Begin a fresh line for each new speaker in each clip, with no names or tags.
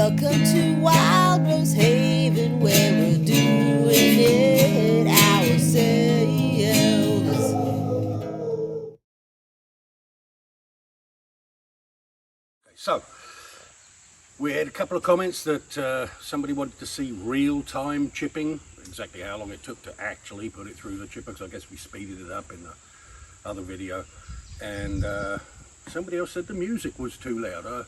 Welcome to Wild Rose Haven, where we're doing it ourselves.
So, we had a couple of comments that somebody wanted to see real-time chipping, exactly how long it took to actually put it through the chipper, because I guess we speeded it up in the other video. And somebody else said the music was too loud. I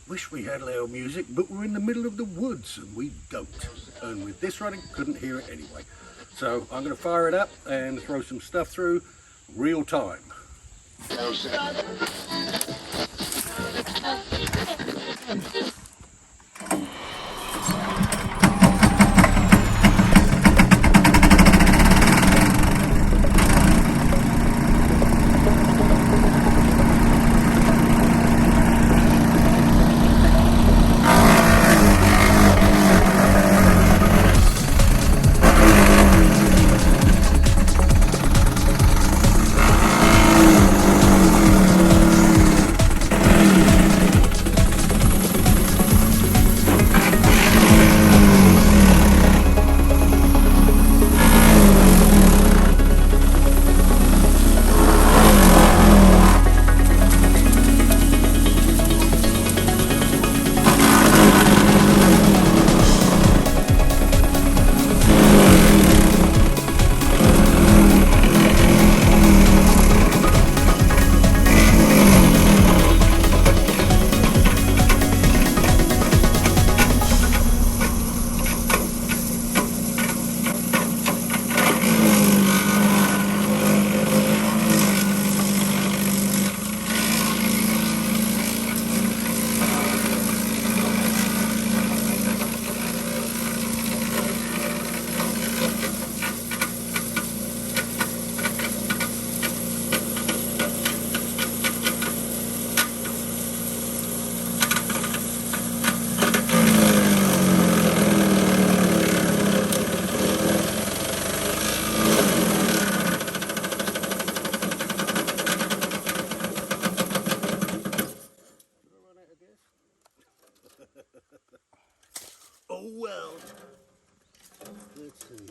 wish we had loud music, but we're in the middle of the woods and we don't. And with this running, couldn't hear it anyway. So I'm going to fire it up and throw some stuff through real time. Oh well. Let's see.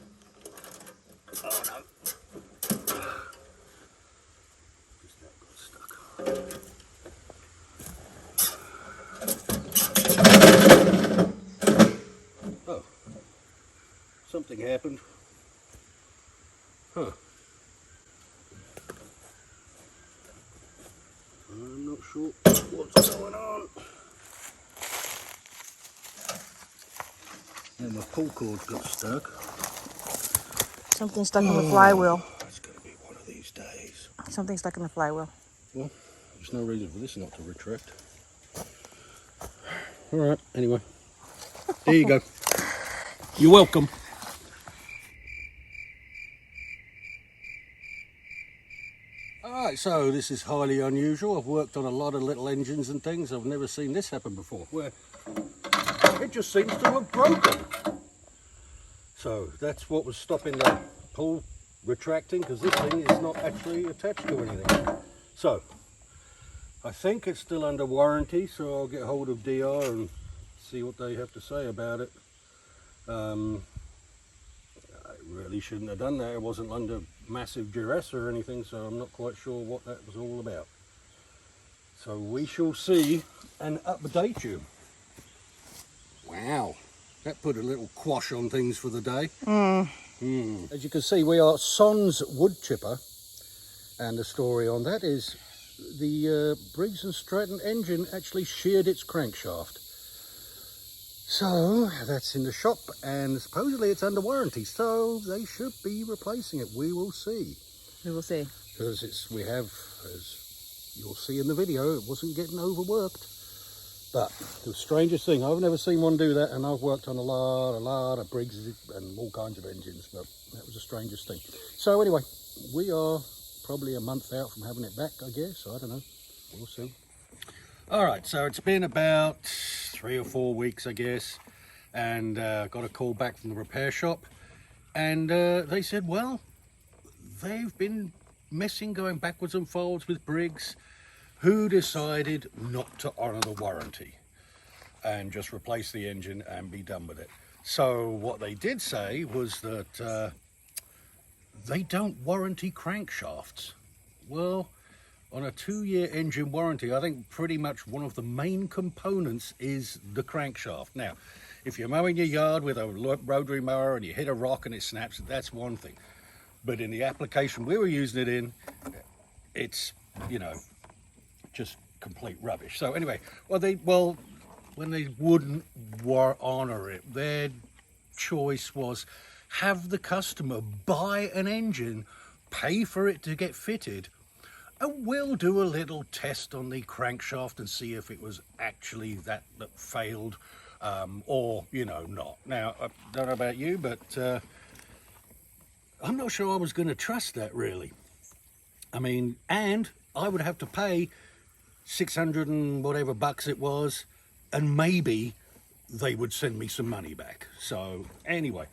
Oh no. Just that got stuck. Oh. Something happened. Huh. I'm not sure what's going on. And my pull cord got stuck.
Something stuck in the flywheel.
It's going to be one of these days.
Something stuck in the flywheel.
Well, there's no reason for this not to retract. Alright, anyway. There you go. You're welcome. Alright, so this is highly unusual. I've worked on a lot of little engines and things. I've never seen this happen before, where it just seems to have broken. So that's what was stopping the pull retracting, because this thing is not actually attached to anything. So I think it's still under warranty, so I'll get hold of DR and see what they have to say about it. I really shouldn't have done that. It wasn't under massive duress or anything, so I'm not quite sure what that was all about. So we shall see and update you. Wow, that put a little quash on things for the day. As you can see, we are Son's wood chipper, and the story on that is the Briggs & Stratton engine actually sheared its crankshaft. So that's in the shop, and supposedly it's under warranty, so they should be replacing it. We will see.
We will see.
Because as you'll see in the video, it wasn't getting overworked. But the strangest thing, I've never seen one do that, and I've worked on a lot of Briggs and all kinds of engines, but that was the strangest thing. So anyway, we are probably a month out from having it back, I guess. I don't know. We'll see. All right, so it's been about 3 or 4 weeks, I guess, and got a call back from the repair shop, and they said, well, they've been messing, going backwards and forwards with Briggs, who decided not to honour the warranty. and just replace the engine and be done with it. So what they did say was that they don't warranty crankshafts. Well, on a 2-year engine warranty, I think pretty much one of the main components is the crankshaft. Now, if you're mowing your yard with a rotary mower and you hit a rock and it snaps, that's one thing. But in the application we were using it in, it's, you know, just complete rubbish. So anyway, when they wouldn't honor it, their choice was have the customer buy an engine, pay for it to get fitted, and we'll do a little test on the crankshaft and see if it was actually that failed, or, you know, not. Now, I don't know about you, but I'm not sure I was going to trust that, really. I mean, and I would have to pay 600 and whatever bucks it was, and maybe they would send me some money back. So anyway,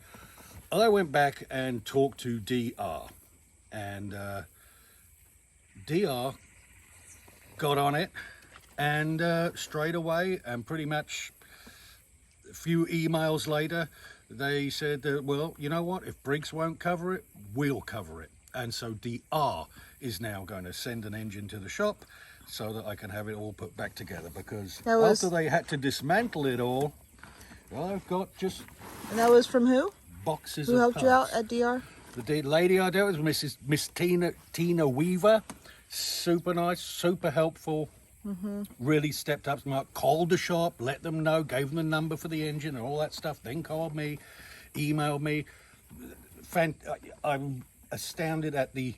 I went back and talked to DR, and DR got on it, and straight away, and pretty much a few emails later, they said that, well, you know what, if Briggs won't cover it, we'll cover it. And so DR is now going to send an engine to the shop so that I can have it all put back together, because after they had to dismantle it all, well, I've got just...
And that was from who?
Boxes
who
of
helped
parts.
you out at DR?
The lady I dealt with was Miss Tina Weaver. Super nice, super helpful. Really stepped up, called the shop, let them know, gave them the number for the engine and all that stuff, then called me, emailed me. I'm astounded at the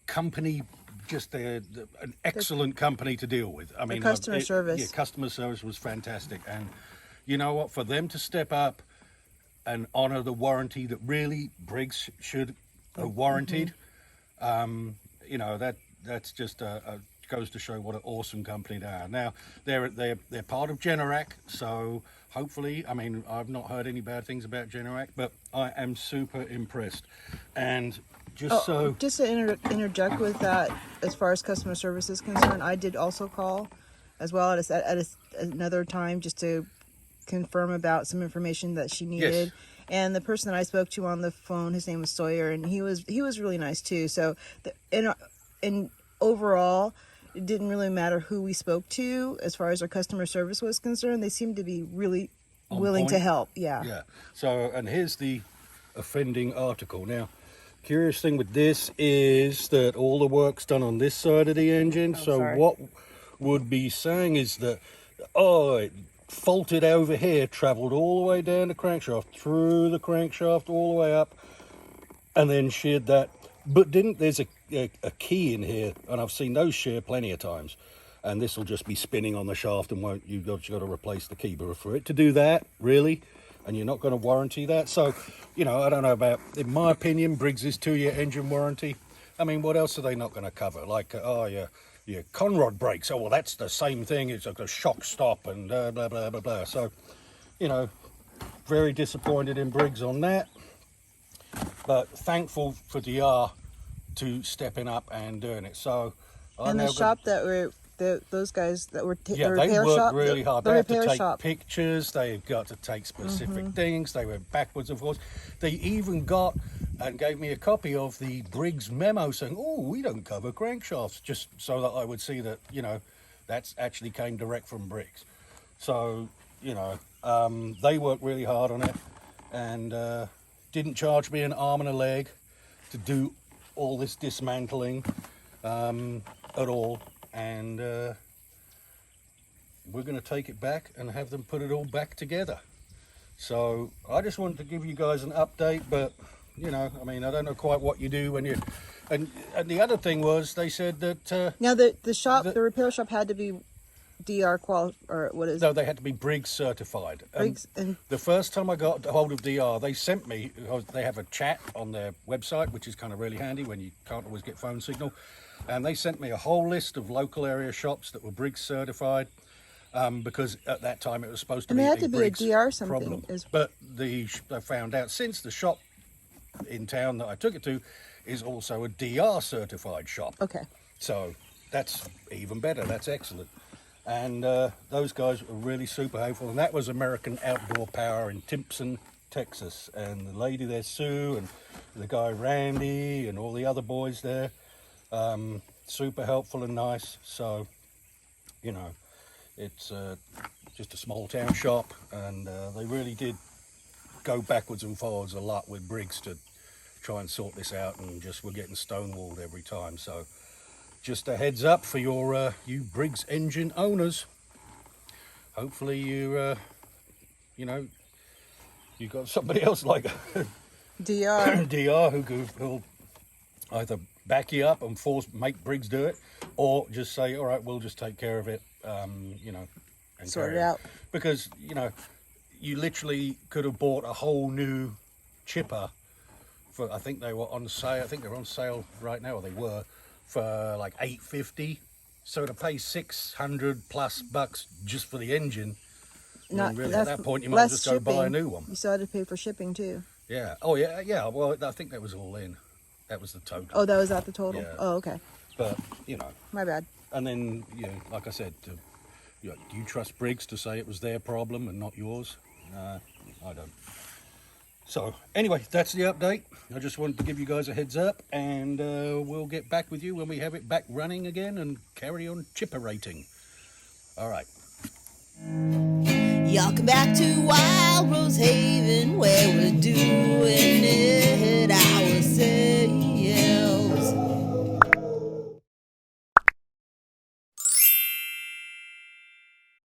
company, just an excellent company to deal with. I mean,
customer service.
Yeah, customer service was fantastic. And you know what, for them to step up and honor the warranty that really Briggs should have warranted, you know, that's just goes to show what an awesome company they are. Now they're part of Generac, so hopefully, I mean, I've not heard any bad things about Generac, but I am super impressed. And just to
interject with that, as far as customer service is concerned, I did also call as well at another time just to confirm about some information that she needed.
Yes.
And the person that I spoke to on the phone, his name was Sawyer, and he was really nice too. So in overall, it didn't really matter who we spoke to as far as our customer service was concerned. They seemed to be really willing to help. Yeah.
So, and here's the offending article. Now, curious thing with this is that all the work's done on this side of the engine. What would be saying is that, it faulted over here, traveled all the way down the crankshaft, through the crankshaft, all the way up, and then sheared that. But there's a key in here, and I've seen those shear plenty of times, and this will just be spinning on the shaft, and you've got to replace the key. But for it to do that, really, and you're not going to warranty that, so, you know, I don't know about, in my opinion, Briggs's 2-year engine warranty. I mean, what else are they not going to cover? Like, your conrod brakes. Oh, well, that's the same thing. It's like a shock stop and blah, blah, blah, blah, blah. So, you know, very disappointed in Briggs on that. But thankful for DR to stepping up and doing it. So,
and the shop that were those guys that were
they worked really hard. They had to take pictures. They've got to take specific things. They went backwards and forwards. They even got and gave me a copy of the Briggs memo saying, "Oh, we don't cover crankshafts," just so that I would see that, you know, that's actually came direct from Briggs. So, you know, they worked really hard on it, and didn't charge me an arm and a leg to do all this dismantling at all. And we're going to take it back and have them put it all back together. So I just wanted to give you guys an update, but, you know, I mean, I don't know quite what you do when you... And the other thing was, they said that...
now, the repair shop had to be DR or what is...
No, they had to be Briggs certified.
Briggs and
the first time I got a hold of DR, they sent me... They have a chat on their website, which is kind of really handy when you can't always get phone signal. And they sent me a whole list of local area shops that were Briggs certified, because at that time it was supposed to be a Briggs problem. But I found out since the shop in town that I took it to is also a DR certified shop.
Okay.
So that's even better. That's excellent. And those guys were really super helpful. And that was American Outdoor Power in Timpson, Texas. And the lady there, Sue, and the guy Randy, and all the other boys there, super helpful and nice. So, you know, it's just a small town shop, and they really did go backwards and forwards a lot with Briggs to try and sort this out, and just we're getting stonewalled every time. So just a heads up for your you Briggs engine owners. Hopefully you you know, you got somebody else like DR who'll either back you up and make Briggs do it, or just say, all right, we'll just take care of it, you know, and
sort it out.
Because, you know, you literally could have bought a whole new chipper for, I think they were on sale, I think they're on sale right now, or they were, for like $850. So to pay $600+ just for the engine, I mean, really at that point you might just go buy a new one.
You still had to pay for shipping too.
Yeah. Oh yeah, yeah. Well, I think that was all in. That was the total.
Oh, that was at the total?
Yeah.
Oh, okay.
But, you know.
My bad.
And then, you know, like I said, you know, do you trust Briggs to say it was their problem and not yours? I don't. So, anyway, that's the update. I just wanted to give you guys a heads up, and we'll get back with you when we have it back running again and carry on chipper rating. All right.
Y'all come back to Wild Rose Haven.